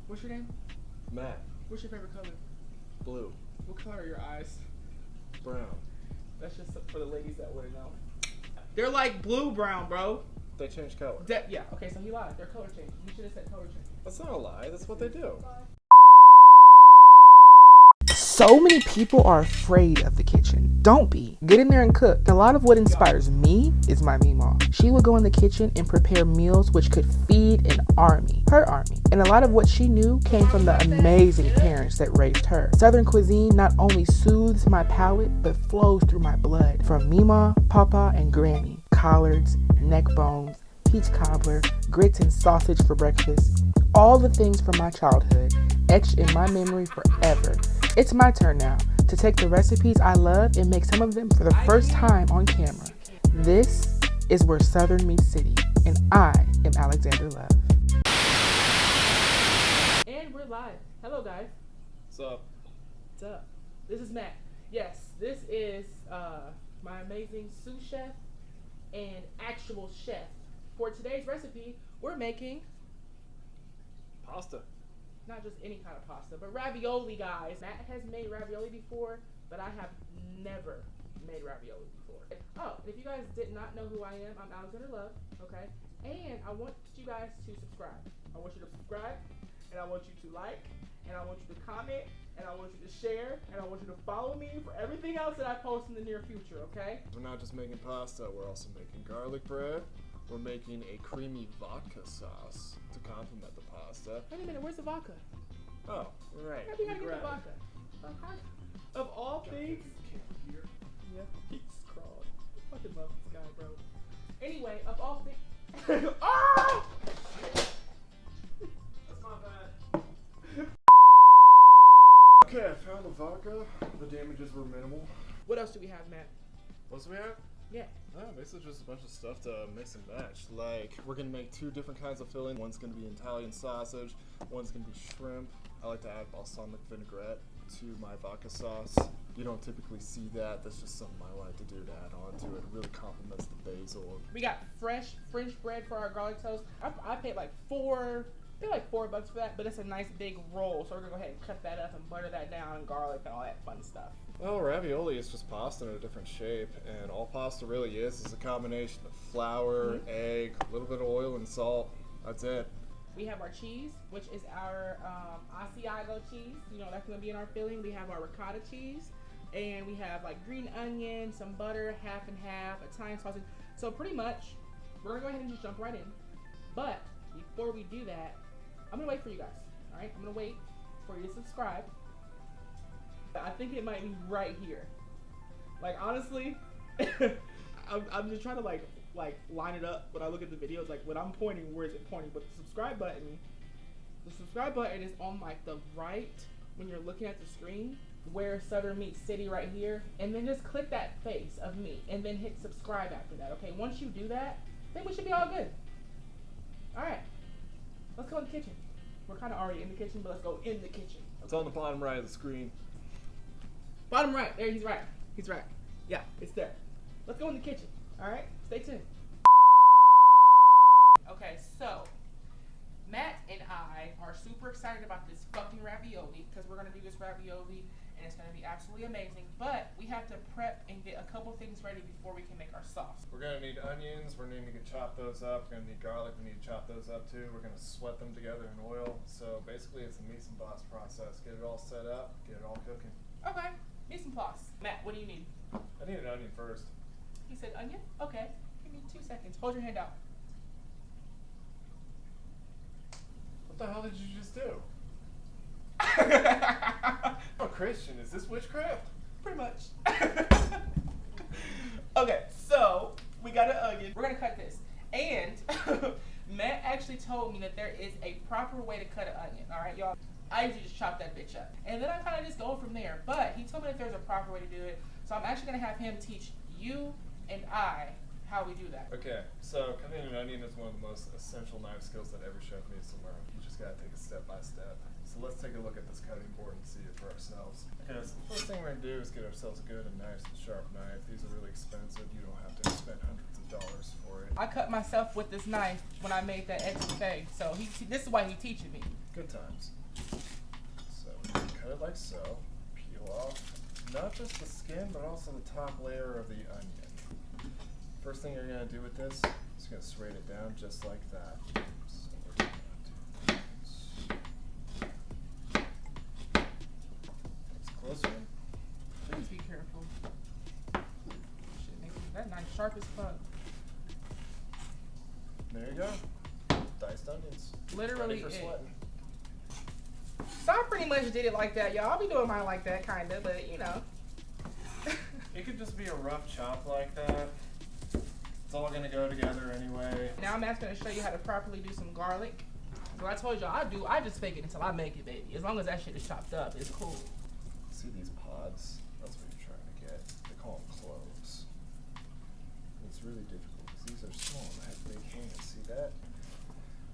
What's your name? Matt. What's your favorite color? Blue. What color are your eyes? Brown. That's just for the ladies that wouldn't know. They're like blue-brown, bro. They change color. Yeah, okay, so he lied. They're color changing. You should have said color changing. That's not a lie. That's what they do. So many people are afraid of the kitchen. Don't be. Get in there and cook. A lot of what inspires me is my Meemaw. She would go in the kitchen and prepare meals which could feed an army, her army. And a lot of what she knew came from the amazing parents that raised her. Southern cuisine not only soothes my palate, but flows through my blood. From Meemaw, Papa, and Granny. Collards, neck bones, peach cobbler, grits and sausage for breakfast. All the things from my childhood, etched in my memory forever. It's my turn now to take the recipes I love and make some of them for the first time on camera. This is where Southern meets City, and I am Alexander Love. And we're live. Hello, guys. What's up? What's up? This is Matt. Yes, this is my amazing sous chef and actual chef. For today's recipe, we're making Pasta. not just any kind of pasta, but ravioli, guys. Matt has made ravioli before, but I have never made ravioli before. Oh, and if you guys did not know who I am, I'm Alexander Love, okay? And I want you guys to subscribe. I want you to subscribe, and I want you to like, and I want you to comment, and I want you to share, and I want you to follow me for everything else that I post in the near future, okay? We're not just making pasta, we're also making garlic bread. We're making a creamy vodka sauce to complement the pasta. Wait a minute, where's the vodka? Oh, right. Maybe we gotta get the vodka. Of all things. Yeah, he's crawled. I fucking love this guy, bro. Anyway, of all things. Oh! That's not bad. Okay, I found the vodka. The damages were minimal. What else do we have, Matt? What do we have? Yeah. Basically just a bunch of stuff to mix and match. Like, we're gonna make two different kinds of filling. One's gonna be Italian sausage, one's gonna be shrimp. I like to add balsamic vinaigrette to my vodka sauce. You don't typically see that. That's just something I like to do to add on to it. It really complements the basil. We got fresh French bread for our garlic toast. I paid like $4 for that, but it's a nice big roll. So we're gonna go ahead and cut that up and butter that down and garlic and all that fun stuff. Well, ravioli is just pasta in a different shape, and all pasta really is a combination of flour, egg, a little bit of oil, and salt. That's it. We have our cheese, which is our Asiago cheese. You know, that's gonna be in our filling. We have our ricotta cheese, and we have like green onion, some butter, half and half, Italian sausage. So pretty much, we're gonna go ahead and just jump right in. But before we do that, I'm gonna wait for you guys. All right, I'm gonna wait for you to subscribe. I think it might be right here. Like honestly, I'm just trying to like line it up when I look at the videos. Like when I'm pointing, where is it pointing? But the subscribe button is on like the right when you're looking at the screen, where Southern meets City right here, and then just click that face of me, and then hit subscribe after that. Okay, once you do that, then we should be all good. All right, let's go in the kitchen. We're kind of already in the kitchen, but let's go in the kitchen. It's on the bottom right of the screen. Bottom right. There, he's right. He's right. Yeah, it's there. Let's go in the kitchen. All right? Stay tuned. Okay, so Matt and I are super excited about this fucking ravioli because we're going to do this ravioli and it's going to be absolutely amazing. But we have to prep and get a couple things ready before we can make our sauce. We're going to need onions. We're going to need to chop those up. We're going to need garlic. We need to chop those up too. We're going to sweat them together in oil. So basically it's a mise en place process. Get it all set up. Get it all cooking. Okay. Mise en place. Matt, what do you need? I need an onion first. He said onion? Okay. Give me 2 seconds. Hold your hand out. What the hell did you just do? Oh, Christian, is this witchcraft? Pretty much. Okay, so we got an onion. We're gonna cut this. And Matt actually told me that there is a proper way to cut an onion. All right, y'all. I usually just chop that bitch up. And then I kind of just go from there. But he told me that there's a proper way to do it. So I'm actually gonna have him teach you and I how we do that. Okay, so cutting an onion is one of the most essential knife skills that every chef needs to learn. You just gotta take it step by step. So let's take a look at this cutting board and see it for ourselves. Okay, so the first thing we're gonna do is get ourselves a good and nice and sharp knife. These are really expensive. You don't have to spend hundreds of dollars for it. I cut myself with this knife when I made that etouffee. So this is why he's teaching me. Good times. So we cut it like so. Peel off not just the skin, but also the top layer of the onion. First thing you're gonna do with this is gonna serrate it down just like that. So we're gonna do this. It's closer. Please be careful. Shit, that knife sharp as fuck. There you go. Diced onions. Literally ready for sweating. So I pretty much did it like that, y'all. I'll be doing mine like that, kinda, but you know. It could just be a rough chop like that. It's all gonna go together anyway. Now I'm actually gonna show you how to properly do some garlic. So I told y'all I just fake it until I make it, baby. As long as that shit is chopped up, it's cool. See these pods? That's what you're trying to get. They call them cloves. It's really difficult because these are small and I have big hands. See that?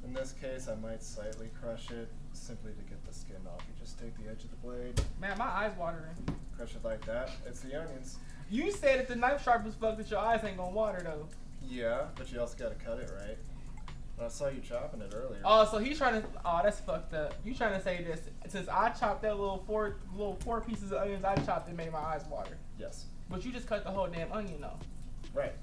In this case, I might slightly crush it simply to get the skin off. You just take the edge of the blade, Man, my eyes watering. crush it like that. It's the onions. You said if the knife sharp as fuck that your eyes ain't gonna water though. Yeah, but you also gotta cut it right. I saw you chopping it earlier. Oh, so he's trying to. Oh, that's fucked up. You trying to say this? Since I chopped that little four pieces of onions I chopped, it made my eyes water. Yes. But you just cut the whole damn onion though. Right.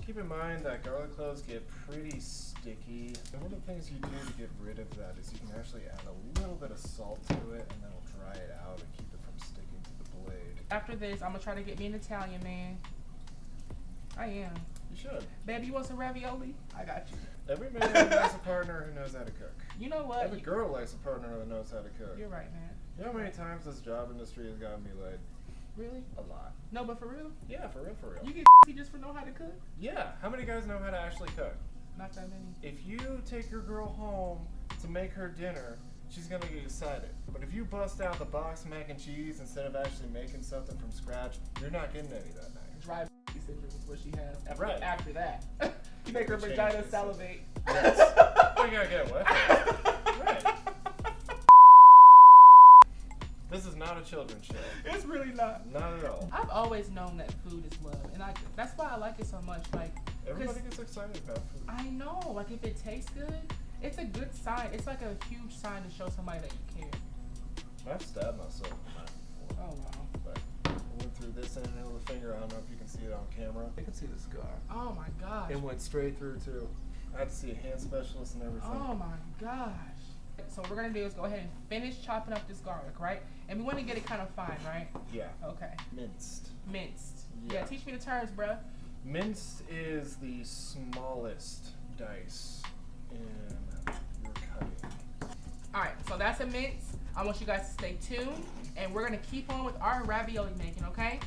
Keep in mind that garlic cloves get pretty sticky. And one of the things you do to get rid of that is you can actually add a little bit of salt to it and that'll dry it out and keep it from sticking to the blade. After this, I'm gonna try to get me an Italian man. I am. You should. Baby, you want some ravioli? I got you. Every man has a partner who knows how to cook. You know what? Every girl likes a partner who knows how to cook. You're right, man. You know how many times this job industry has gotten me laid? Really? A lot. No, but for real? Yeah, for real, for real. You get just for know how to cook? Yeah. How many guys know how to actually cook? Not that many. If you take your girl home to make her dinner, she's gonna get excited. But if you bust out the box mac and cheese instead of actually making something from scratch, you're not getting any that night. Dry syndrome is what she has. Right. After that. You make her Change vagina this. salivate. Yes. We gotta get away from it. Right. This is not a children's show. It's really not. Not at all. I've always known that food is love, and that's why I like it so much. Like, Everybody gets excited about food. I know, like if it tastes good, it's a good sign. It's like a huge sign to show somebody that you care. I've stabbed myself with a knife before. Oh wow. But I went through this end of the finger. I don't know if you can see it on camera. You can see the scar. Oh my gosh. It went straight through too. I had to see a hand specialist and everything. Oh my gosh. So what we're gonna do is go ahead and finish chopping up this garlic, right? And we want to get it kind of fine, right? Yeah. Okay. Minced. Minced. Yeah. Yeah. Teach me the terms, bruh. Minced is the smallest dice in your cutting. All right. So that's a mince. I want you guys to stay tuned, and we're gonna keep on with our ravioli making, okay?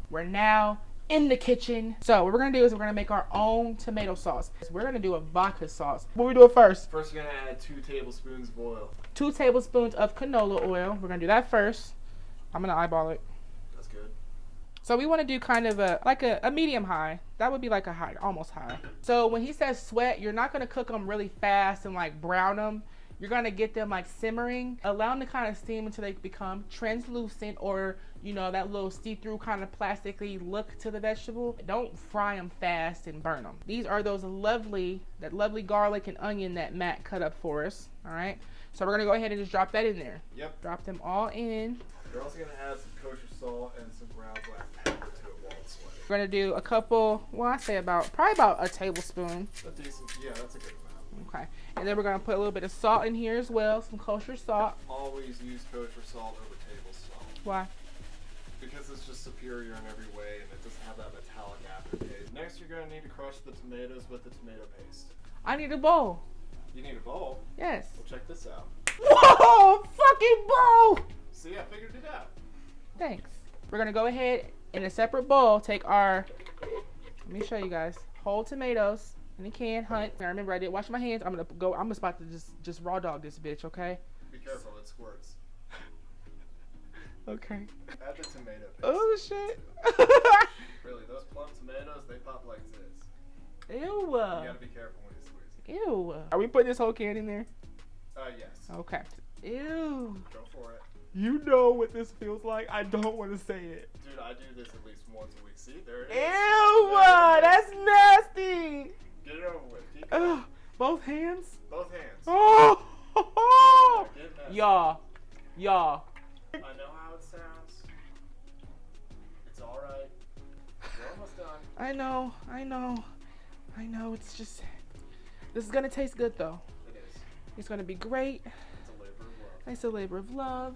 We're now in the kitchen. So what we're gonna do is we're gonna make our own tomato sauce. We're gonna do a vodka sauce. What we do first? First, you're gonna add 2 tablespoons of oil. 2 tablespoons of canola oil. We're gonna do that first. I'm gonna eyeball it. That's good. So we want to do kind of a medium high. That would be like a high, almost high. So when he says sweat, you're not gonna cook them really fast and like brown them. You're gonna get them like simmering, allow them to kind of steam until they become translucent, or you know, that little see-through kind of plasticky look to the vegetable. Don't fry them fast and burn them. These are those lovely garlic and onion that Matt cut up for us. All right. So we're gonna go ahead and just drop that in there. Yep. Drop them all in. You're also gonna add some kosher salt and some ground black pepper to it while it's sweating. We're gonna do a couple. Well, I say probably about a tablespoon. A decent, yeah, that's a good amount. Okay, and then we're gonna put a little bit of salt in here as well, some kosher salt. Always use kosher salt over table salt. Why? Because it's just superior in every way and it doesn't have that metallic aftertaste. Next, you're gonna need to crush the tomatoes with the tomato paste. I need a bowl. You need a bowl? Yes. Well, check this out. Whoa! Fucking bowl! See, I figured it out. Thanks. We're gonna go ahead in a separate bowl, take our, let me show you guys, whole tomatoes in a can, hunt. Now remember, I didn't wash my hands. I'm just about to just raw dog this bitch, okay? Be careful, it squirts. Okay. Add the tomato paste. Oh shit. Really, those plum tomatoes, they pop like this. Ew. You gotta be careful when you squeeze Ew. Are we putting this whole can in there? it. Yes. Okay. Ew. Go for it. You know what this feels like. I don't want to say it. Dude, I do this at least once a week. See, there it is. Ew, There it is. that's nasty. Get it over with. Keep going. Both hands? Both hands. Oh! Yeah, get messy. Y'all. I know how it sounds. It's alright. We're almost done. I know. It's just, this is gonna taste good though. It is. It's gonna be great. It's a labor of love. It's a labor of love.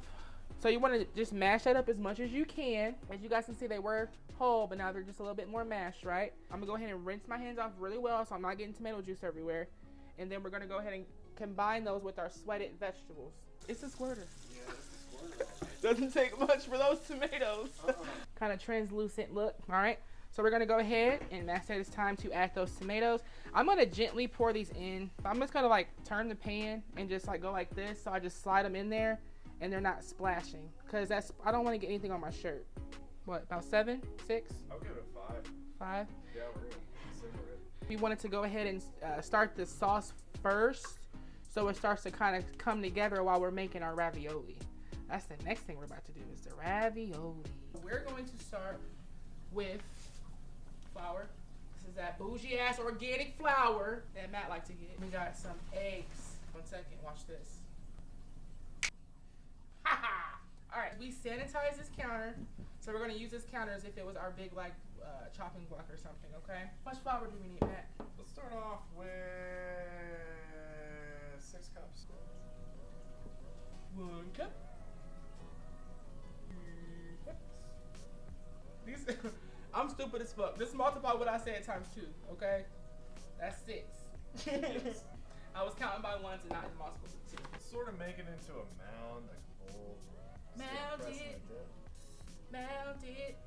So you want to just mash that up as much as you can. As you guys can see, they were whole, but now they're just a little bit more mashed, right? I'm gonna go ahead and rinse my hands off really well so I'm not getting tomato juice everywhere. And then we're gonna go ahead and combine those with our sweated vegetables. It's a squirter. Yeah, it's a squirter. Doesn't take much for those tomatoes. Kind of translucent look. All right. So we're gonna go ahead and now say it's time to add those tomatoes. I'm gonna gently pour these in. I'm just gonna like turn the pan and just like go like this. So I just slide them in there and they're not splashing. Cause I don't want to get anything on my shirt. What, about 7, 6? I'll give it a 5. 5? Yeah, we're gonna simmer it. We wanted to go ahead and start the sauce first. So it starts to kind of come together while we're making our ravioli. That's the next thing we're about to do is the ravioli. We're going to start with flour. This is that bougie ass organic flour that Matt likes to get. We got some eggs. 1 second, watch this. Ha! All right, we sanitize this counter. So we're gonna use this counter as if it was our big like chopping block or something, okay? How much flour do we need, Matt? Let's start off with 6 cups. 1 cup. 2 cups. These, I'm stupid as fuck. Just multiply what I said times 2, okay? That's 6. Yes. I was counting by ones and not multiples of 2. Sort of make it into a mound, like a bowl. Mound it. Mound it.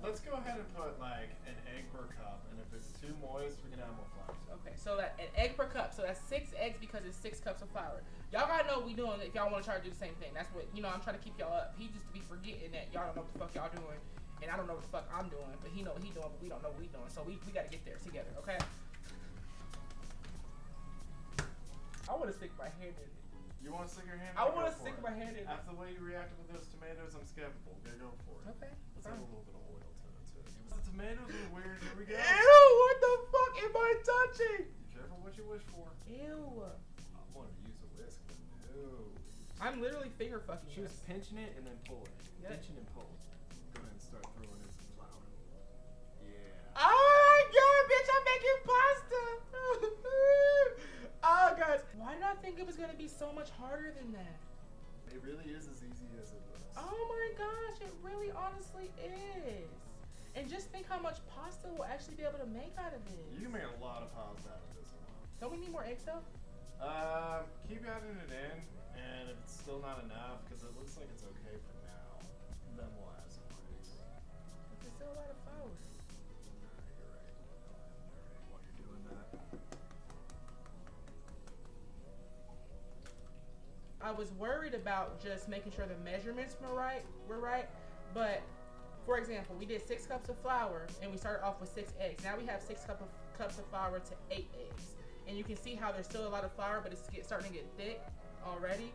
Let's go ahead and put like an egg per cup, and if it's too moist, we can add more flour. Okay, so that an egg per cup. So that's 6 eggs because it's 6 cups of flour. Y'all gotta know what we doing if y'all want to try to do the same thing. That's what, I'm trying to keep y'all up. He just be forgetting that y'all don't know what the fuck y'all doing, and I don't know what the fuck I'm doing, but he know what he doing, but we don't know what we doing. So we gotta get there together, okay? I want to stick my hand in it. You want to stick your hand in it? I want to Go for stick it. my hand in it. After the way you reacted with those tomatoes, I'm skeptical. Go for it. Okay. Let's add a little bit of oil to it too. The tomatoes are weird. Here we go. Ew! What the fuck am I touching? Be careful what you wish for. Ew! I wanted to use a whisk, but no. I'm literally finger fucking. She was this. pinching it and then pulling. Yep. Pinching and pulling. Go ahead and start throwing in some flour. Yeah. Oh my god, bitch! I'm making pasta. Oh god. Why did I think it was gonna be so much harder than that? It really is as easy as it looks. Oh my gosh, it really honestly is. And just think how much pasta we'll actually be able to make out of this. You can make a lot of pasta out of this one. Don't we need more eggs though? Keep adding it in, and if it's still not enough, because it looks like it's okay for now, then we'll add some more eggs. But there's still a lot of flour. Alright, you're right. While you're doing that. I was worried about just making sure the measurements were right, but for example, we did 6 cups of flour and we started off with 6 eggs. Now we have 6 cups of flour to 8 eggs. And you can see how there's still a lot of flour, but it's starting to get thick already.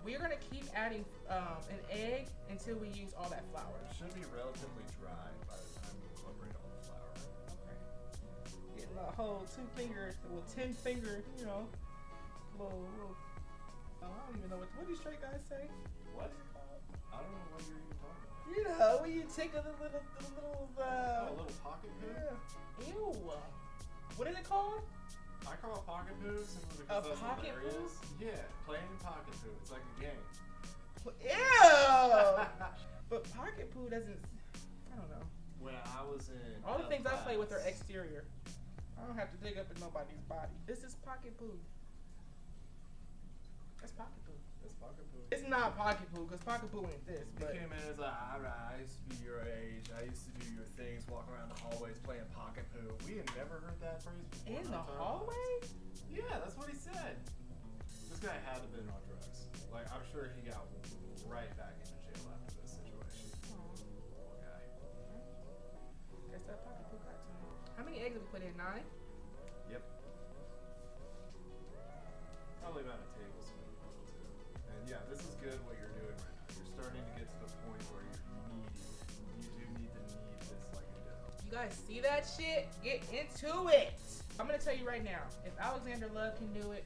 We're gonna keep adding an egg until we use all that flour. It should be relatively dry by the time you incorporate all the flour. Okay. Getting a whole 10 finger, little. Oh, I don't even know what do you straight guys say? What? I don't know what you're even talking about. You know, when you take a little Oh, a little pocket poo? yeah. Ew. What is it called? I call it pocket poo simply A because that's pocket poo? hilarious. Yeah, playing pocket poo. It's like a game. Ew. But pocket poo doesn't. I don't know. When I was in All the things I play with are class- exterior. I don't have to dig up in nobody's body. This is pocket poo. That's pocket poo. It's pocket poo. It's not pocket poo because pocket poo ain't this. He But came in as like, alright, I used to be your age. I used to do your things, walking around the hallways playing pocket poo. We had never heard that phrase before. in in the our entire hallway? lives. Yeah, that's what he said. This guy had to have been on drugs. Like, I'm sure he got right back into jail after this situation. Poor guy. Guess that pocket poo got to me. How many eggs have we put in? 9? Yep. Probably about a tablespoon of oil too. And yeah, this is good what you're doing right now. You guys see that shit? Get into it. I'm gonna tell you right now, if Alexander Love can do it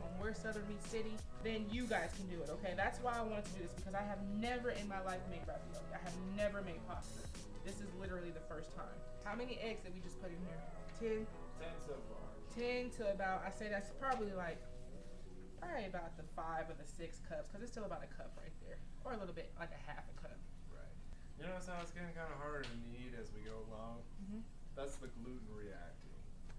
on Where Southern Meets City, then you guys can do it, okay? That's why I wanted to do this, because I have never in my life made ravioli. I have never made pasta. This is literally the first time. How many eggs did we just put in here? 10? 10 so far. 10 to about, I say that's probably about the 5 or the 6 cups, because it's still about a cup right there. Or a little bit, like a half a cup. Right. You notice how it's getting kind of harder to knead as we go along? Mm-hmm. That's the gluten reacting.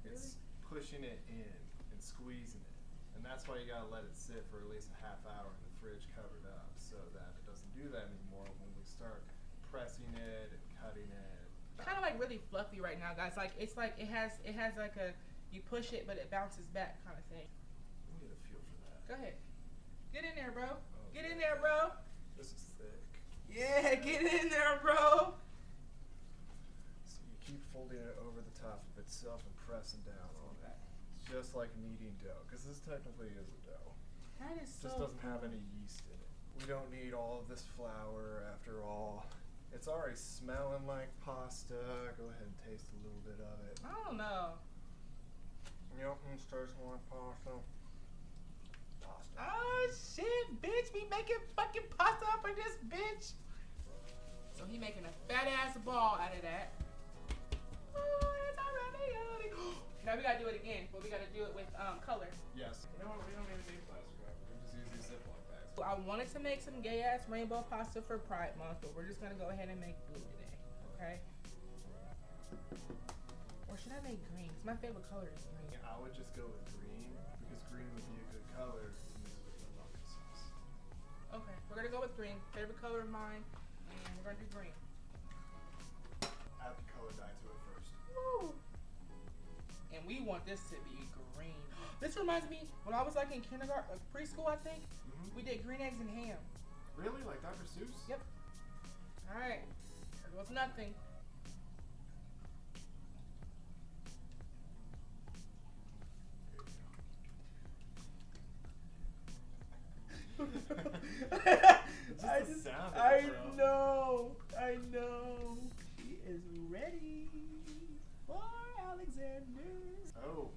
It's pushing it in and squeezing it. And that's why you gotta let it sit for at least a half hour in the fridge covered up, so that it doesn't do that anymore when we start pressing it and cutting it. Kind of like really fluffy right now, guys. Like it has like a, you push it but it bounces back kind of thing. We need a feel for that. Go ahead. Get in there, bro. Oh, Get in there, bro. This is thick. Yeah, get in there, bro. So you keep folding it over the top of itself and pressing down on it. Just like kneading dough, because this technically is a dough. That is so Just doesn't have any yeast in it. We don't need all of this flour after all. It's already smelling like pasta. Go ahead and taste a little bit of it. I don't know. Yep, it's tasting like pasta. Pasta. Oh shit, bitch. We making fucking pasta up in this bitch. So he making a fat ass ball out of that. Oh, it's a ravioli. Now we gotta do it again, but we gotta do it with color. Yes. You know what? We don't need a big plastic wrap. We just use these Ziploc bags. I wanted to make some gay ass rainbow pasta for Pride Month, but we're just gonna go ahead and make blue today, okay? Or should I make green? 'Cause my favorite color is green. Yeah, I would just go with green, because green would be a good color to mix with the vodka sauce. Okay, we're gonna go with green. Favorite color of mine, and we're gonna do green. Add the color dye to it first. Woo! And we want this to be green. This reminds me, when I was like in kindergarten, preschool, I think, we did green eggs and ham. Really? Like Dr. Seuss? Yep. All right. There goes nothing. I know. He is ready for Alexander. Oh.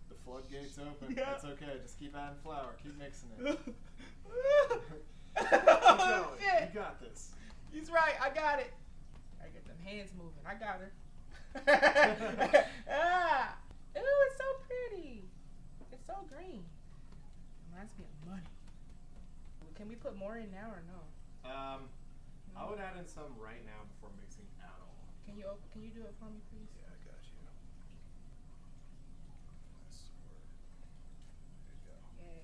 The floodgates open. Yeah. It's okay. Just keep adding flour. Keep mixing it. Oh, Going. shit. You got this. He's right. I got it. I get them hands moving. I got her. Ah. Ooh, it's so pretty. It's so green. Reminds me of money. Can we put more in now or no? I would add in some right now before mixing at all. Can you do it for me, please? Yeah, I got you. Nice sword. There you go. Yay.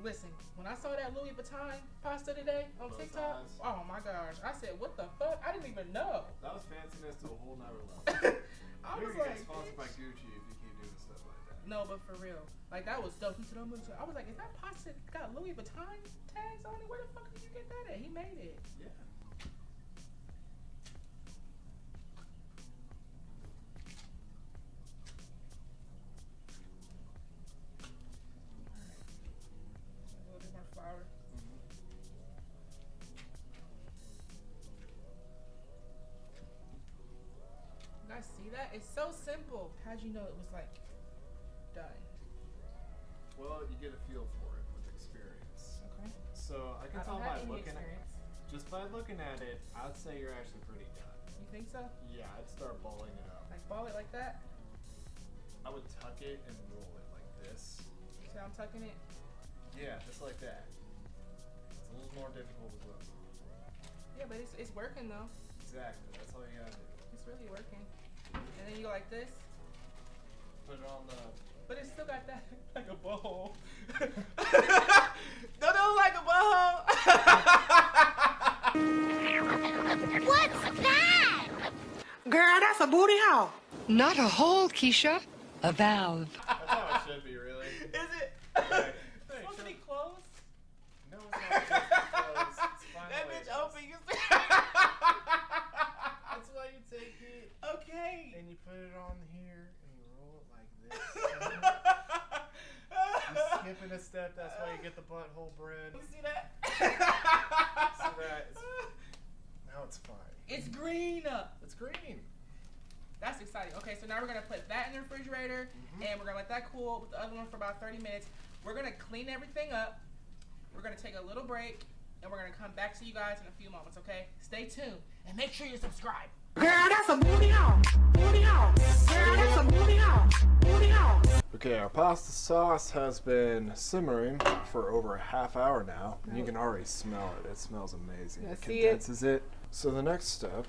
Listen, when I saw that Louis Vuitton pasta today on Those TikTok, eyes. oh my gosh, I said, what the fuck? I didn't even know. That was fanciness to a whole nother level. I You're was gonna get like, sponsored by bitch. Gucci if you keep doing stuff like that. No, but for real. Like, that was dope. He said, I was like, is that pasta got Louis Vuitton tags on it? Where the fuck did you get that at? He made it. Yeah. A little bit more flour. You guys see that? It's so simple. How'd you know it was like done? Well, you get a feel for it with experience. Okay. So I can I tell don't have by any looking experience. just by looking at it, I'd say you're actually pretty done. You think so? Yeah, I'd start balling it up. Like ball it like that? I would tuck it and roll it like this. So I'm tucking it. Yeah, just like that. It's a little more difficult as well. Yeah, but it's working though. Exactly. That's all you gotta do. It's really working. And then you go like this, Put it on the. but it's still got that like a bowl. Don't like a bowl. What's that? Girl, that's a booty hole. Not a hole, Keisha. A valve. That's how it should be, really. Is it? Right. It's supposed to be closed. No, it's not supposed to be closed. It's fine That the way bitch it is. open. You That's why you take it okay. and you put it on here and you roll it like this. You're skipping a step. That's why you get the butthole bread. You see that? See that? Now it's fine. It's green. It's green. That's exciting. Okay, so now we're gonna put that in the refrigerator, and we're gonna let that cool with the other one for about 30 minutes. We're gonna clean everything up. We're gonna take a little break, and we're gonna come back to you guys in a few moments. Okay, stay tuned and make sure you subscribe. Girl, that's a booty hole. Booty hole. Girl, that's a booty hole. Booty hole. Okay, our pasta sauce has been simmering for over a half hour now. And you can already smell it. It smells amazing. I It see it. condenses it. So the next step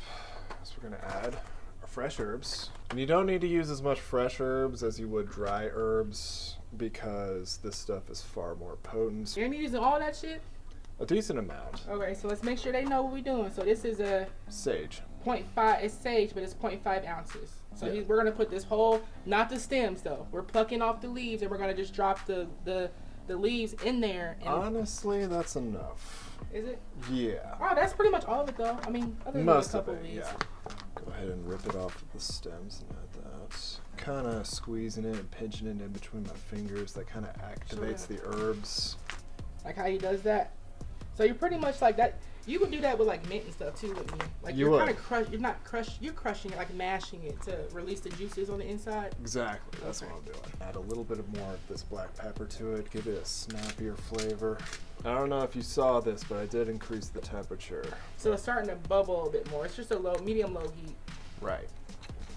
is we're gonna add our fresh herbs. And you don't need to use as much fresh herbs as you would dry herbs because this stuff is far more potent. You're using all that shit? A decent amount. Okay, so let's make sure they know what we're doing. So this is a Sage. 0.5, it's sage, but it's 0.5 ounces. So Yeah. we're gonna put this whole, not the stems though. We're plucking off the leaves, and we're gonna just drop the leaves in there. And Honestly, that's enough. is it? Yeah. Oh, that's pretty much all of it though. I mean, other than Most a of couple it, leaves. yeah. Go ahead and rip it off of the stems and add that. Kind of squeezing it and pinching it in between my fingers. That kind of activates the herbs. Like how he does that. So you're pretty much like that. You would do that with like mint and stuff too, wouldn't you? Like You you're would. kind of you're crushing it, like mashing it to release the juices on the inside. Exactly, that's Okay. what I'm doing. Add a little bit more of this black pepper to it, give it a snappier flavor. I don't know if you saw this, but I did increase the temperature. So it's starting to bubble a bit more. It's just a medium low heat. Right.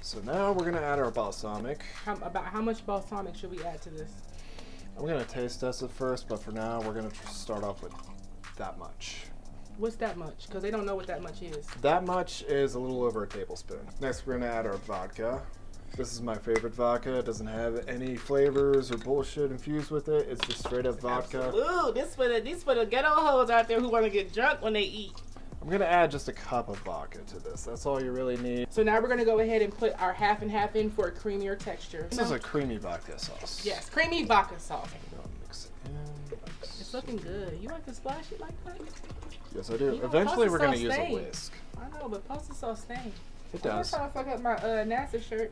So now we're gonna add our balsamic. About how much balsamic should we add to this? I'm gonna taste test it first, but for now we're gonna start off with that much. What's that much? Because they don't know what that much is. That much is a little over a tablespoon. Next, we're gonna add our vodka. This is my favorite vodka. It doesn't have any flavors or bullshit infused with it. It's just straight up vodka. Ooh, this for the ghetto hoes out there who want to get drunk when they eat. I'm gonna add just a cup of vodka to this. That's all you really need. So now we're gonna go ahead and put our half and half in for a creamier texture. This is a creamy vodka sauce. yes, creamy vodka sauce. I'll mix it in. It's looking good. You like to splash it like that? Yes, I do. You know, Eventually, pasta we're gonna sauce use a stain. whisk. I know, but pasta sauce stain. It I'm does. trying to fuck up my NASA shirt.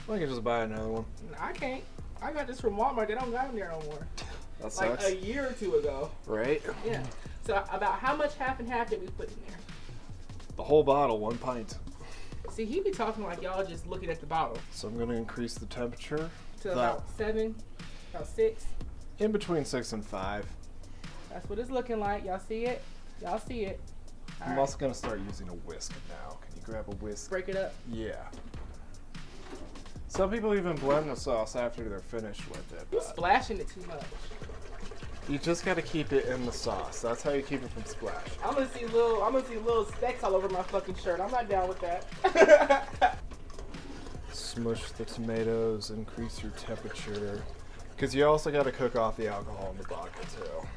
I can just buy another one. I can't. I got this from Walmart. They don't got them there no more. That Like sucks. a year or two ago. Right? Yeah. So about how much half and half did we put in there? The whole bottle, 1 pint. See, he be talking like y'all just looking at the bottle. So I'm gonna increase the temperature To about 7, about 6. in between 6 and 5. That's what it's looking like. Y'all see it? Y'all see it. All I'm right. also gonna start using a whisk now. Can you grab a whisk? Break it up. Yeah. Some people even blend the sauce after they're finished with it. You But splashing it too much. you just gotta keep it in the sauce. That's how you keep it from splashing. I'm gonna see little specks all over my fucking shirt. I'm not down with that. Smush the tomatoes, increase your temperature. Because you also gotta cook off the alcohol in the vodka too.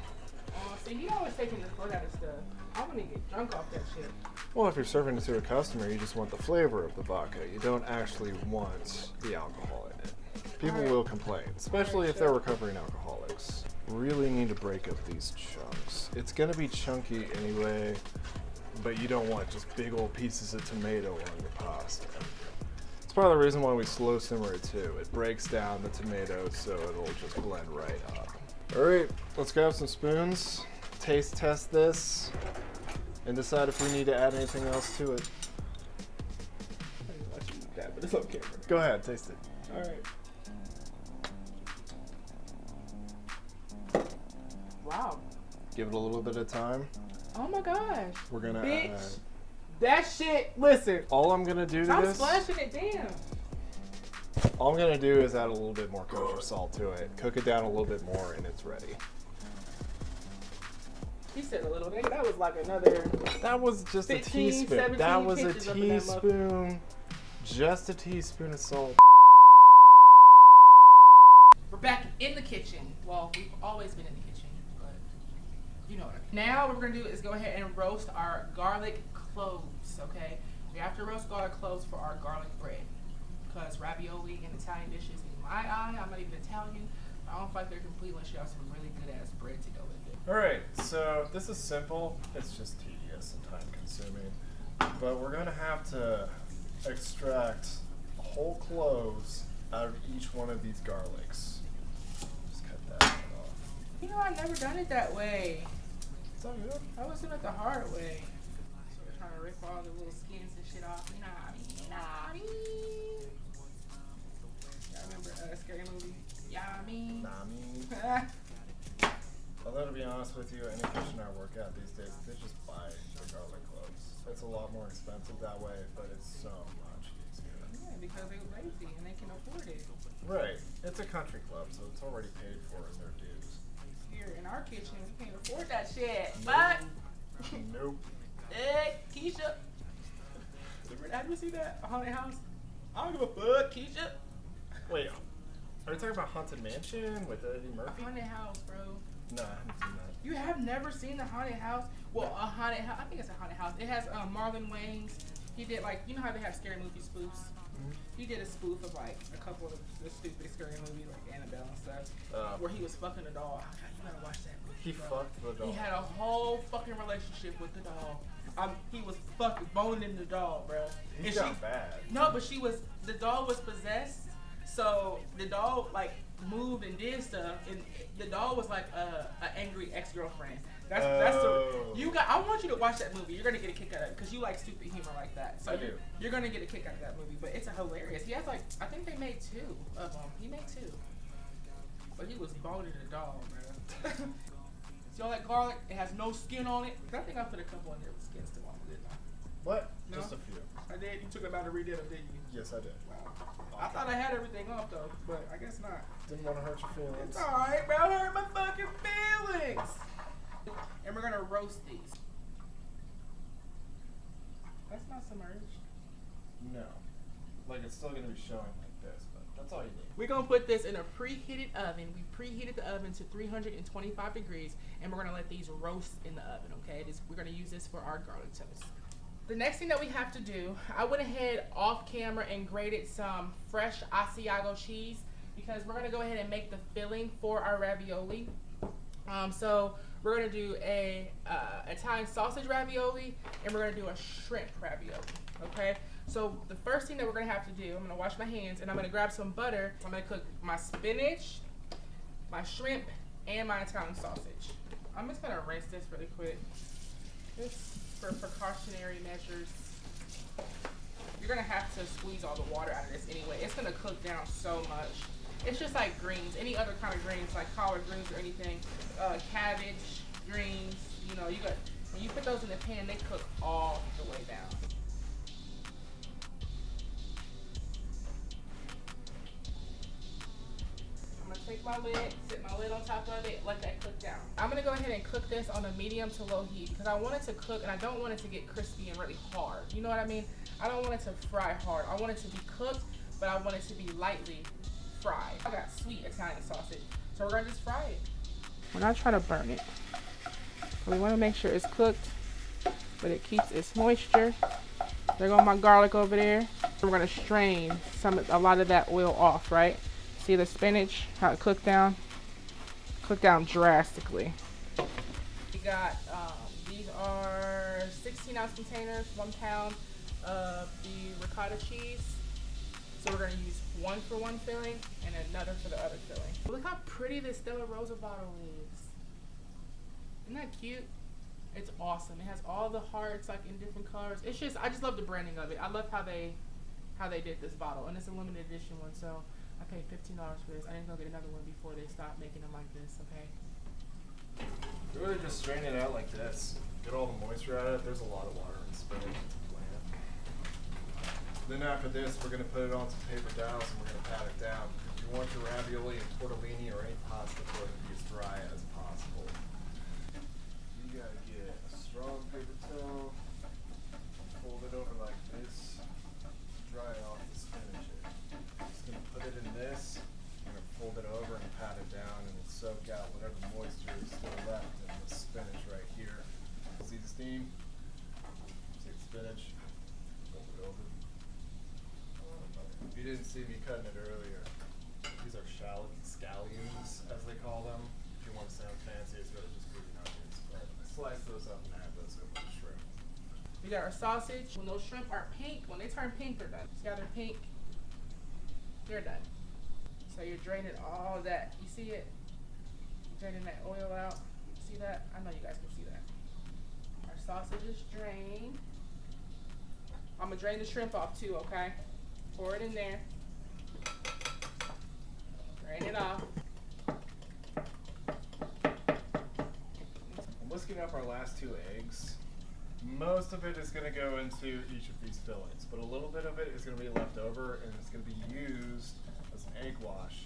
Oh, see, you always taking the fun out of stuff. I'm gonna get drunk off that shit. Well, if you're serving it to a customer, you just want the flavor of the vodka. You don't actually want the alcohol in it. People Alright. will complain, especially if they're recovering alcoholics. Really need to break up these chunks. It's gonna be chunky anyway, but you don't want just big old pieces of tomato on your pasta. It's part of the reason why we slow simmer it too. It breaks down the tomatoes so it'll just blend right up. Alright, let's grab some spoons, taste test this, and decide if we need to add anything else to it. I didn't watch you eat that, but it's on camera. Go ahead, taste it. All right. Wow. Give it a little bit of time. Oh my gosh. We're gonna Bitch. add. That shit. Listen. All I'm gonna do to I'm this. splashing it down. All I'm gonna do is add a little bit more kosher salt to it. Cook it down a little bit more, and it's ready. He said a little nigga. That was like another. That was just a 15, teaspoon. 17 That was a pinches up in that muffin. teaspoon. Just a teaspoon of salt. We're back in the kitchen. Well, we've always been in the kitchen, but you know what I mean. Now what we're gonna do is go ahead and roast our garlic cloves, okay? We have to roast garlic cloves for our garlic bread. Because ravioli and Italian dishes, in my eye, I'm not even Italian, I don't feel like they're complete unless you have some really good ass bread to go with it. Alright, so this is simple. It's just tedious and time consuming. But we're gonna have to extract whole cloves out of each one of these garlics. Just cut that one off. You know, I've never done it that way. It's all good. I was doing it the hard way. So we're trying to rip all the little skins and shit off. You know what I mean? You know what I mean? Y'all remember Scary Movie? Yeah, I mean. Nah, I mean. Although to be honest with you, any kitchen I work at these days, they just buy the garlic cloves. It's a lot more expensive that way, but it's so much easier. Yeah, because they're lazy and they can afford it. Right. It's a country club, so it's already paid for in their dues. Here in our kitchen, we can't afford that shit. But, Nope. hey, Keisha. Have you seen that? A haunted house? I don't give a fuck, Keisha. Wait, are you talking about Haunted Mansion with Eddie A Murphy? haunted house, bro. No, I haven't seen that. You have never seen the haunted house? Well, a haunted house. I think it's a haunted house. It has Marlon Wayans. He did like, you know how they have scary movie spoofs? He did a spoof of like a couple of the stupid scary movies like Annabelle and stuff, where he was fucking a doll. You gotta watch that movie. He bro. fucked the doll. He had a whole fucking relationship with the doll. He was fucking boning the doll, bro. He got bad. No, but the doll was possessed. So the doll like moved and did stuff, and the doll was like a angry ex-girlfriend. That's I want you to watch that movie. You're gonna get a kick out of it because you like stupid humor like that. So I do. You're gonna get a kick out of that movie, but it's hilarious. He has like, I think they made 2 of them. He made 2, but he was boning the doll, bro. See all that garlic? It has no skin on it. I think I put a couple in there with skin still on it, didn't I? What? No? Just a few. I did. You took it out and redid them, didn't you? Yes, I did. Wow. I thought I had everything off though, but I guess not. Didn't want to hurt your feelings. It's alright, bro. Hurt my fucking feelings. And we're gonna roast these. That's not submerged. No. Like, it's still going to be showing like this, but that's all you need. We're gonna put this in a preheated oven. We preheated the oven to 325 degrees, and we're gonna let these roast in the oven, okay? We're gonna use this for our garlic toast. The next thing that we have to do, I went ahead off camera and grated some fresh Asiago cheese because we're gonna go ahead and make the filling for our ravioli. So we're gonna do a Italian sausage ravioli, and we're gonna do a shrimp ravioli, okay? So the first thing that we're gonna have to do, I'm gonna wash my hands and I'm gonna grab some butter. I'm gonna cook my spinach, my shrimp, and my Italian sausage. I'm just gonna rinse this really quick, just for precautionary measures. You're gonna have to squeeze all the water out of this anyway. It's gonna cook down so much. It's just like greens, any other kind of greens, like collard greens or anything, cabbage, greens. You know, when you put those in the pan, they cook all the way down. Take my lid, sit my lid on top of it, let that cook down. I'm gonna go ahead and cook this on a medium to low heat because I want it to cook and I don't want it to get crispy and really hard. You know what I mean? I don't want it to fry hard. I want it to be cooked, but I want it to be lightly fried. I got sweet Italian sausage, so we're gonna just fry it. We're not trying to burn it. We want to make sure it's cooked, but it keeps its moisture. There go my garlic over there. We're gonna strain a lot of that oil off, right? See the spinach, how it cooked down? Cooked down drastically. We got, these are 16-ounce containers, 1 pound of the ricotta cheese. So we're gonna use one for one filling and another for the other filling. Look how pretty this Stella Rosa bottle is. Isn't that cute? It's awesome. It has all the hearts like in different colors. It's just, I just love the branding of it. I love how they did this bottle, and it's a limited edition one. So I paid $15 for this. I didn't go get another one before they stopped making them like this. Okay. You really just strain it out like this. Get all the moisture out of it. There's a lot of water in spinach. Then after this, we're going to put it on some paper towels and we're going to pat it down. If you want your ravioli and tortellini or any pasta for it to be as dry as possible. You got to get a strong paper towel, fold it over like this, dry off the spinach. Just going to put it in this, I'm going to fold it over and pat it down and it'll soak out whatever moisture is still left in the spinach right here. See the steam? Take the spinach, fold it over. If you didn't see me cutting it earlier, these are scallions, as they call them. If you want to sound fancy, it's really just green onions, but slice those up and add those over the shrimp. We got our sausage. When those shrimp are pink, when they turn pink, they're done. See how they're pink? They're done. So you're draining all of that. You see it? Draining that oil out. See that? I know you guys can see that. Our sausage is drained. I'm gonna drain the shrimp off too, okay? Pour it in there. Drain it off. I'm whisking up our last 2 eggs. Most of it is going to go into each of these fillings, but a little bit of it is going to be left over and it's going to be used as an egg wash.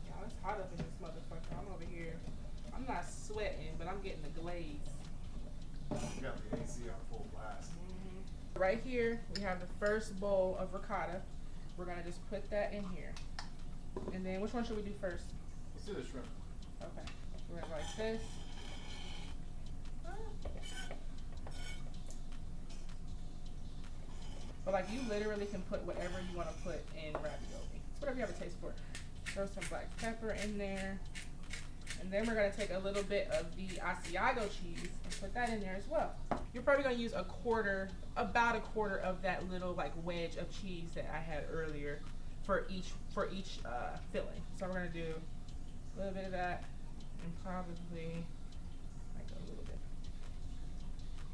Y'all, it's hot up in this motherfucker. I'm over here. I'm not sweating, but I'm getting the glaze. We got the AC on full blast. Right here, we have the first bowl of ricotta. We're gonna just put that in here. And then, which one should we do first? Let's do the shrimp. Okay. We're gonna go like this. But like, you literally can put whatever you want to put in ravioli. It's whatever you have a taste for. Throw some black pepper in there. And then we're gonna take a little bit of the Asiago cheese and put that in there as well. You're probably gonna use about a quarter of that little like wedge of cheese that I had earlier for each filling. So we're gonna do a little bit of that and probably like a little bit.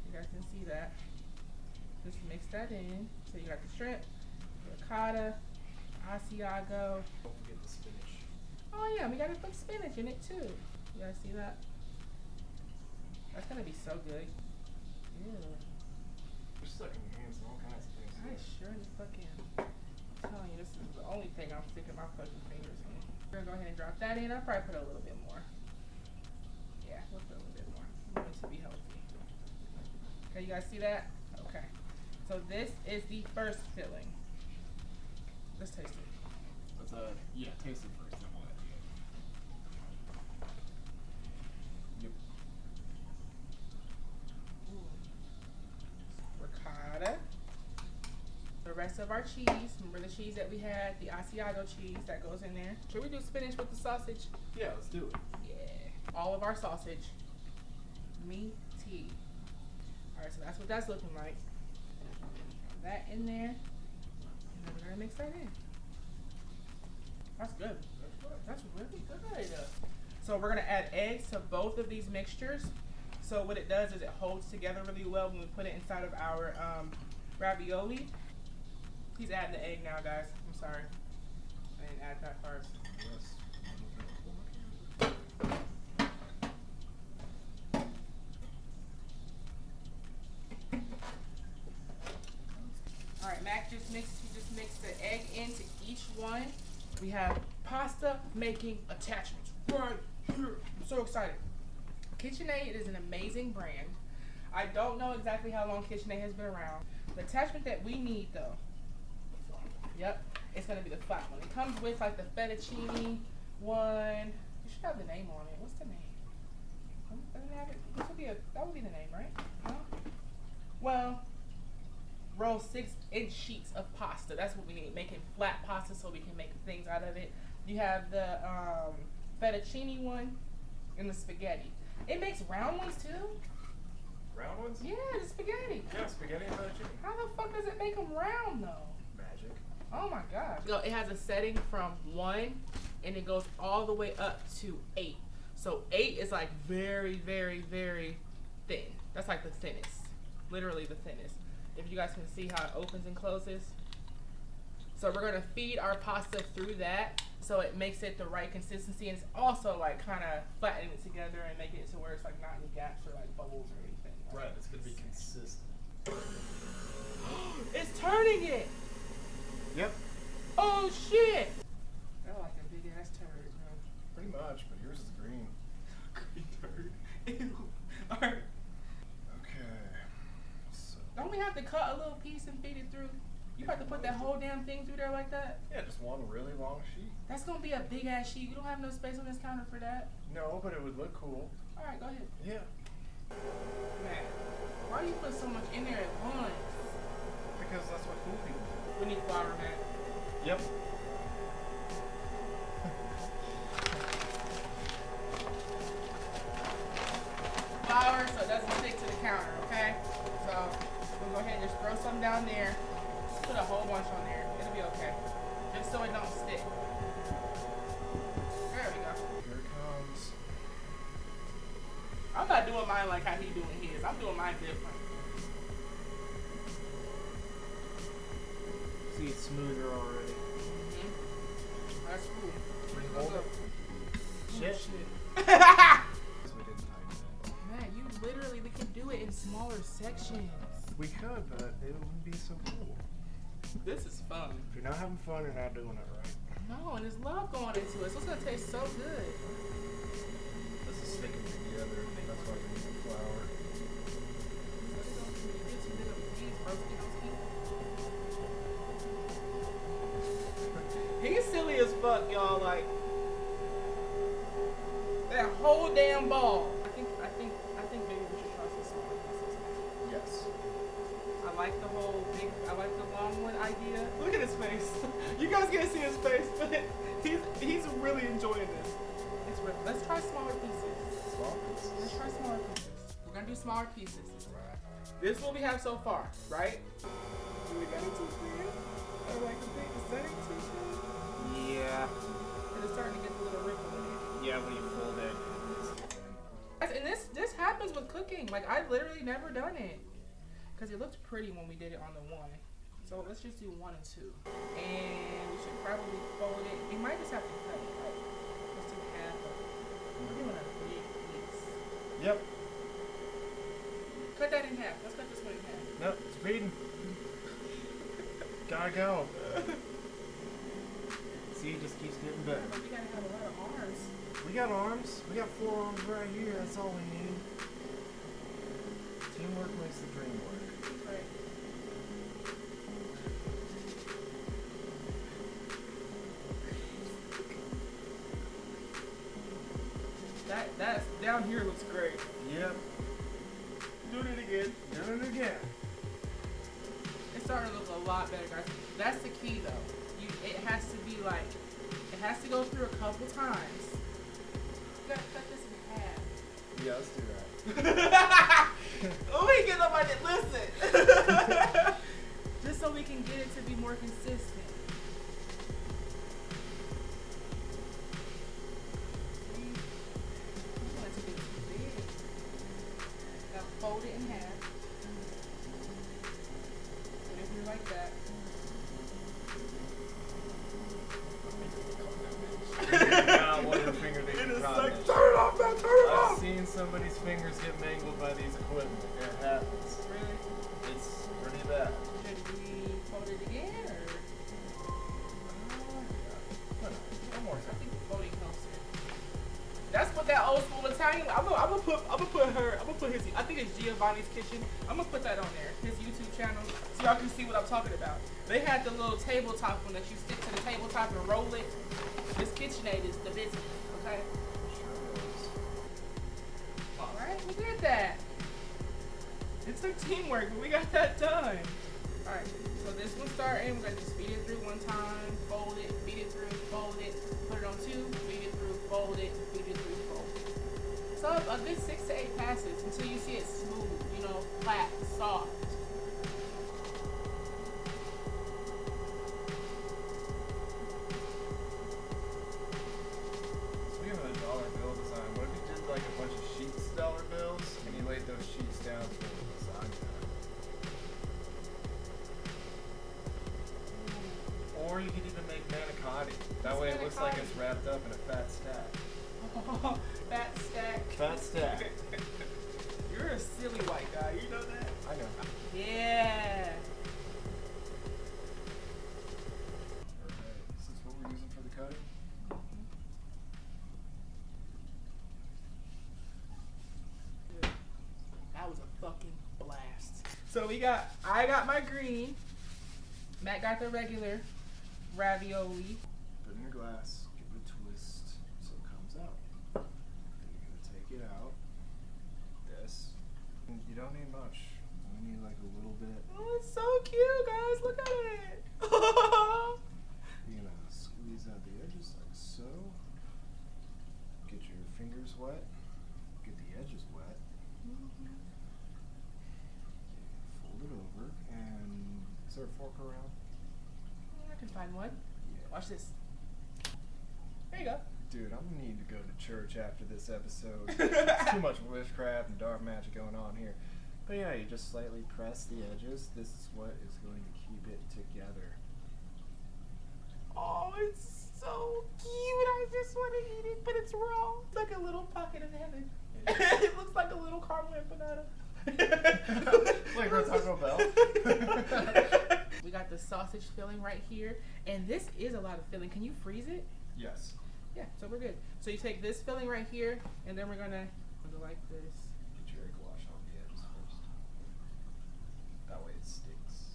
You guys can see that. Just mix that in. So you got the shrimp, ricotta, Asiago. Don't forget the spinach. Oh yeah, we gotta put spinach in it too. You guys see that? That's gonna be so good. Ew. You're stuck in your hands and all kinds of things. I sure as fuck am. I'm telling you, this is the only thing I'm sticking my fucking fingers in. We're gonna go ahead and drop that in. I'll probably put a little bit more. Yeah, we'll put a little bit more. We want it to be healthy. Okay, you guys see that? Okay. So this is the first filling. Let's taste it. Let's yeah, taste it first, then we'll add the egg. Yep. Ricotta. The rest of our cheese. Remember the cheese that we had, the Asiago cheese that goes in there. Should we do spinach with the sausage? Yeah, let's do it. Yeah. All of our sausage. Meaty. Alright, so that's what that's looking like. Put that in there. And then we're gonna mix that in. That's good. That's really good. So we're gonna add eggs to both of these mixtures. So what it does is it holds together really well when we put it inside of our ravioli. He's adding the egg now, guys. I'm sorry. I didn't add that part. Yes. Alright, Mac just mixed the egg into each one. We have pasta making attachments right here. I'm so excited. KitchenAid is an amazing brand. I don't know exactly how long KitchenAid has been around. The attachment that we need though, yep, it's gonna be the flat one. It comes with like the fettuccine one. You should have the name on it. What's the name? Doesn't it have it? That would be the name, right? No? Well, roll 6-inch sheets of pasta. That's what we need. Making flat pasta so we can make things out of it. You have the fettuccine one and the spaghetti. It makes round ones too. Round ones? Yeah, the spaghetti. Yeah, spaghetti and fettuccine. How the fuck does it make them round though? Magic. Oh my gosh. So it has a setting from 1 and it goes all the way up to 8. So 8 is like very, very, very thin. That's like the thinnest. Literally the thinnest. If you guys can see how it opens and closes. So we're gonna feed our pasta through that so it makes it the right consistency, and it's also like kind of flattening it together and making it to where it's like not any gaps or like bubbles or anything. Right, it's gonna be consistent. It's turning it! Yep. Oh shit! They're like a big ass turd, bro. Pretty much, but yours is green. Green turd. Ew. Alright. Okay. So, Don't we have to cut a little piece and feed it through? You have to put that whole damn thing through there like that? yeah, just one really long sheet. That's gonna be a big ass sheet. You don't have no space on this counter for that. No, but it would look cool. Alright, go ahead. Yeah. Man, why you put so much in there at once? Because that's what cool people do. We need flour, man. Yep. Flour so it doesn't stick to the counter, okay? So we'll go ahead and just throw some down there. Put a whole bunch on there. It'll be okay. Just so it don't stick. There we go. Here it comes. I'm not doing mine like how he doing his. I'm doing mine different. See, it's smoother already. That's cool. Hold it. Shit. Shit. So we didn't tighten it. Man, you literally we could do it in smaller sections. We could, but it wouldn't be so cool. This is fun. If you're not having fun, you're not doing it right. No, and there's love going into it, so it's gonna taste so good. This is sticking together. That's why we need the flour. He's silly as fuck, y'all. Like that whole damn ball. I think maybe we should try some smaller pieces. Yes. I like the whole big. I like the long one idea. Look at his face. You guys can't see his face, but he's really enjoying this. It's really, let's try smaller pieces. Small pieces. Let's try smaller pieces. We're gonna do smaller pieces. This is what we have so far, right? Do we got it too thin? I like the thing. The setting too thin. Yeah. And it's starting to get a little ripple in it. Yeah, when you fold it. And this happens with cooking. Like I've literally never done it. Because it looked pretty when we did it on the one. So let's just do 1 and 2. And we should probably fold it. We might just have to cut it. Like, let's do half of it. We're doing a big piece. Yep. Cut that in half. Let's cut this one in half. Nope, it's feeding. Gotta go. See, it just keeps getting better. But we gotta have a lot of arms. We got arms. We got 4 arms right here. That's all we need. Teamwork makes the dream work. Right. That's down here looks great. Yep. Doing it again. Doing it again. It's starting to look a lot better, guys. That's the key, though. It has to be like, it has to go through a couple times. You gotta cut this in half. Yeah, let's do that. Oh, we get up on it. Listen. Just so we can get it to be more consistent. See? You want it to be too big. Now fold it in half. Put it here like that. One of your finger It is like, like, turn it off, man, turn it I've off. seen somebody's fingers get mangled by these equipment. It happens. Really? It's pretty bad. Should we fold it again, or? One more I time. think the folding helps it. That's what that old school Italian. I'm gonna put his. I think it's Giovanni's Kitchen. I'm gonna put that on there. His YouTube channel, so y'all can see what I'm talking about. They had the little tabletop one that you stick to the tabletop and roll it. This KitchenAid is the business. Okay. All right, we did that. It took teamwork, but we got that done. All right, so this one's starting. We're gonna just feed it through one time, fold it, feed it through, fold it, put it on 2, feed it through, fold it, feed it through, fold it. So a good 6 to 8 passes until you see it smooth, you know, flat, soft. Speaking of the dollar bill design, what if you did like a bunch of sheets dollar bills and you laid those sheets down for the design pattern? Or you could even make manicotti. That way it looks like it's wrapped up in a fat stack. Fat stack. Fat stack. You're a silly white guy, you know that? I know. Yeah. Alright, is this what we're using for the cutting? That was a fucking blast. So I got my green. Matt got the regular ravioli. Put it in a glass, give it a twist so it comes out. Then you're gonna take it out. This. You don't need much. You need like a little bit. Oh, it's so cute, guys. Look at it. You're gonna squeeze out the edges like so. Get your fingers wet. Get the edges wet. Fold it over and is there a fork around? I can find one. Yeah. Watch this. There you go. Dude, I'm gonna need to go to church after this episode. There's too much witchcraft and dark magic going on here. But yeah, you just slightly press the edges. This is what is going to keep it together. Oh, it's so cute. I just want to eat it, but it's raw. It's like a little pocket of heaven. It looks like a little caramel banana. Like for Taco Bell. We got the sausage filling right here, and this is a lot of filling. Can you freeze it? Yes. Yeah, so we're good. So you take this filling right here, and then we're gonna go like this. Get your egg wash on the edges first. That way it sticks.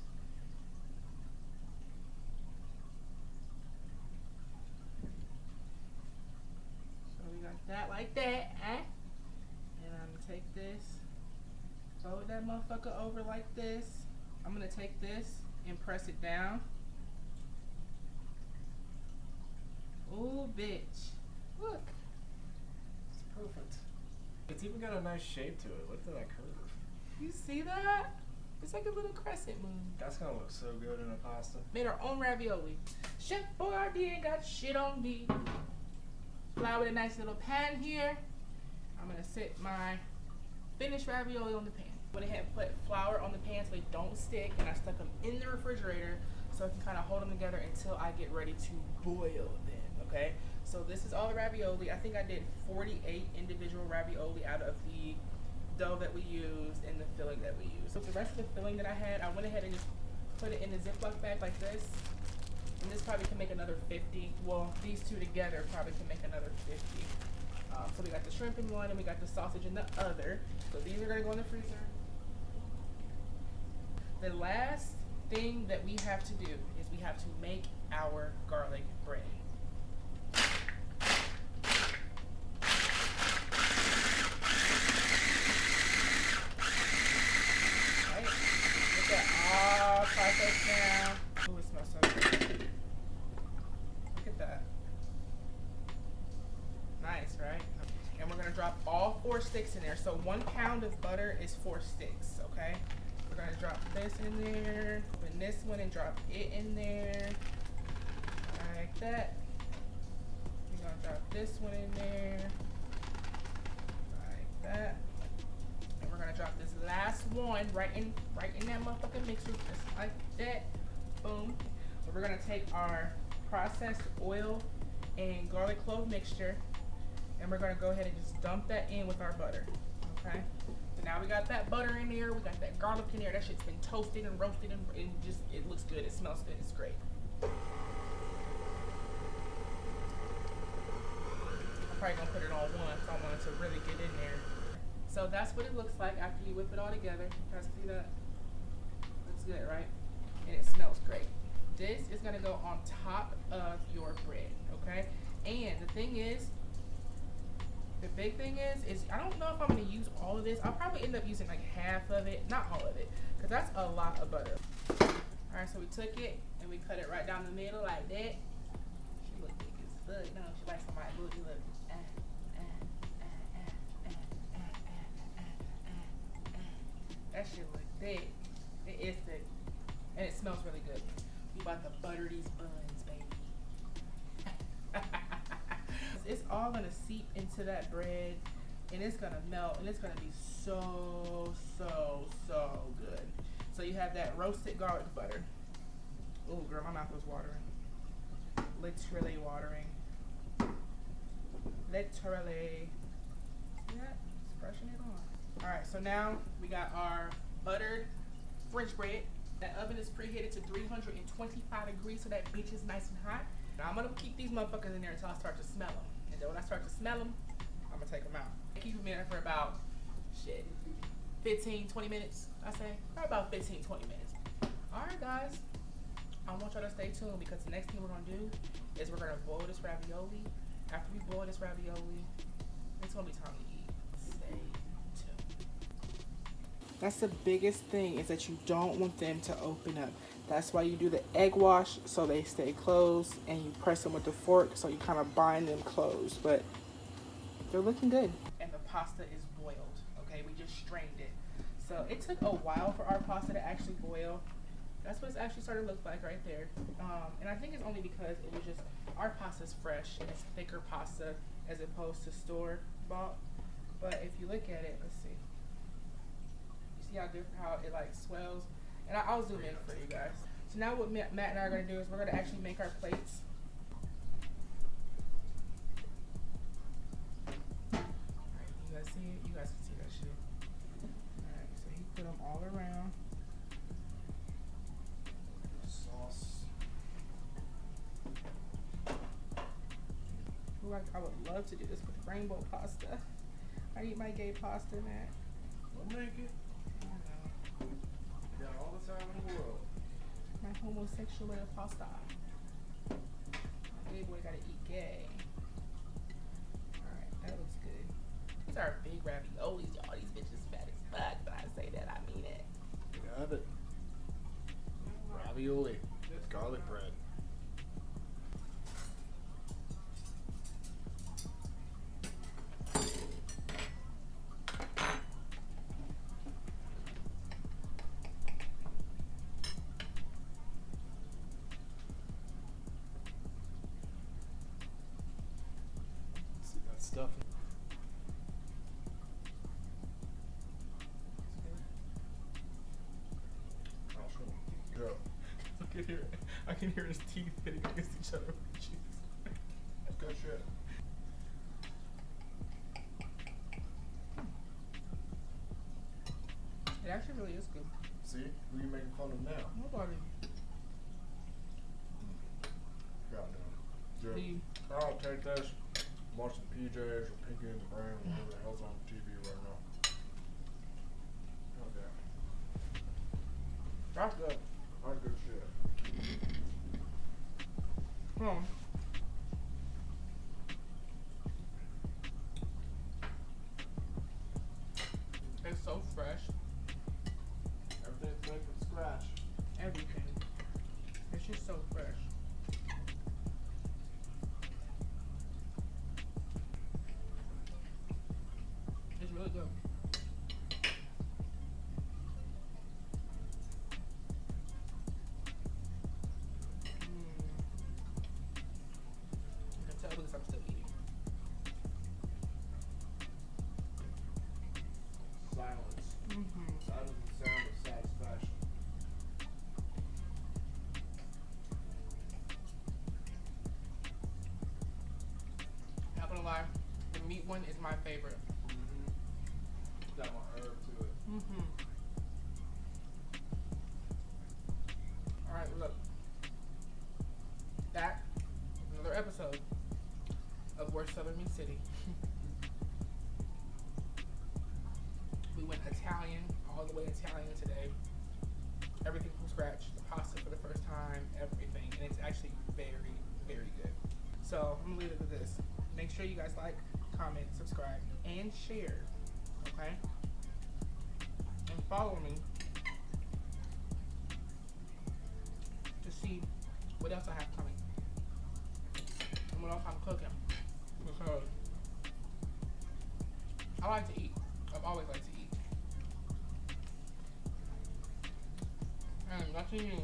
So we got that like that, eh? And I'm gonna take this, fold that motherfucker over like this. I'm gonna take this and press it down. Ooh, bitch. Look. It's perfect. It's even got a nice shape to it. Look at that curve. You see that? It's like a little crescent moon. That's gonna look so good in a pasta. Made our own ravioli. Chef Boyardee ain't got shit on me. Flour with a nice little pan here. I'm gonna set my finished ravioli on the pan. Went ahead and put flour on the pan so they don't stick, and I stuck them in the refrigerator so I can kind of hold them together until I get ready to boil them, okay? So this is all the ravioli. I think I did 48 individual ravioli out of the dough that we used and the filling that we used. So the rest of the filling that I had, I went ahead and just put it in a Ziploc bag like this. And this probably can make another 50. Well, these two together probably can make another 50. So we got the shrimp in one and we got the sausage in the other. So these are gonna go in the freezer. The last thing that we have to do is we have to make our garlic bread. Right? Get that all processed down. Ooh, it smells so good. Look at that. Nice, right? And we're gonna drop all 4 sticks in there. So 1 pound of butter is 4 sticks, okay? We're gonna drop this in there, open this one and drop it in there, like that. We're gonna drop this one in there, like that. And we're gonna drop this last one right in that motherfucking mixer, just like that. Boom. So we're gonna take our processed oil and garlic clove mixture, and we're gonna go ahead and just dump that in with our butter, okay? So now we got that butter in there, we got that garlic in there, that shit's been toasted and roasted and just, it looks good, it smells good, it's great. I'm probably gonna put it on once, I want it to really get in there. So that's what it looks like after you whip it all together. You guys see that? Looks good, right? And it smells great. This is gonna go on top of your bread, okay? And the thing is, the big thing is I don't know if I'm gonna use all of this. I'll probably end up using like half of it, not all of it, because that's a lot of butter. All right, so we took it and we cut it right down the middle like that. She look big as fuck. No, she likes somebody booty look. That shit look thick. It is thick, and it smells really good. We about to butter these buns, baby. It's all gonna seep into that bread, and it's gonna melt, and it's gonna be so good. So you have that roasted garlic butter. Oh, girl, my mouth was watering. Literally watering. Literally. See that? It's brushing it on. All right, so now we got our buttered French bread. That oven is preheated to 325 degrees, so that bitch is nice and hot. Now I'm gonna keep these motherfuckers in there until I start to smell them. And then when I start to smell them, I'm gonna take them out. Keep them in there for about, 15, 20 minutes, I say. Probably about 15, 20 minutes. All right, guys. I want y'all to stay tuned because the next thing we're gonna do is we're gonna boil this ravioli. After we boil this ravioli, it's gonna be time to eat. Stay tuned. That's the biggest thing, is that you don't want them to open up. That's why you do the egg wash so they stay closed, and you press them with the fork so you kind of bind them closed. But they're looking good. And the pasta is boiled, okay? We just strained it. So it took a while for our pasta to actually boil. That's what it's actually started to look like right there. And I think it's only because it was just, our pasta's fresh and it's thicker pasta as opposed to store bought. But if you look at it, let's see. You See how different, how it like swells? And I'll zoom in for you guys. So now what Matt and I are gonna do is we're gonna actually make our plates. Alright, you guys see it? You guys can see that shit. Alright, so he put them all around. Sauce. Ooh, I would love to do this with rainbow pasta. I eat my gay pasta, Matt. We'll make it. I know. You got all the time in the world. My homosexual pasta. My gay boy gotta eat gay. Alright, that looks good. These are big raviolis, y'all. These bitches fat as fuck. When I say that, I mean it. You have it. Ravioli. Garlic bread. See that stuff? Go. I can hear his teeth hitting against each other with the cheese. Good shit. It actually really is good. See? Who you making fun of now? Nobody. Goddamn. Me. I'll take this. Watch some PJs or Pinky and the Brain, whatever the hell's on TV right now. Oh damn. That's good. That's good shit. It's so fresh. Everything's made from scratch. Everything. It's just so fresh. It's really good. You can tell because I'm still eating. Silence. Mm-hmm. That is the sound of satisfaction. Not gonna lie, the meat one is my favorite. Got my herb to it. Mm-hmm. Alright, look. That is another episode of Worst Southern Meat City. We went Italian, all the way Italian today. Everything from scratch. The pasta for the first time, everything. And it's actually very, very good. So I'm gonna leave it with this. Make sure you guys like, comment, subscribe, and share. Okay? And follow me to see what else I have coming. And what else I'm cooking. Because I like to eat. I've always liked to eat. And nothing new.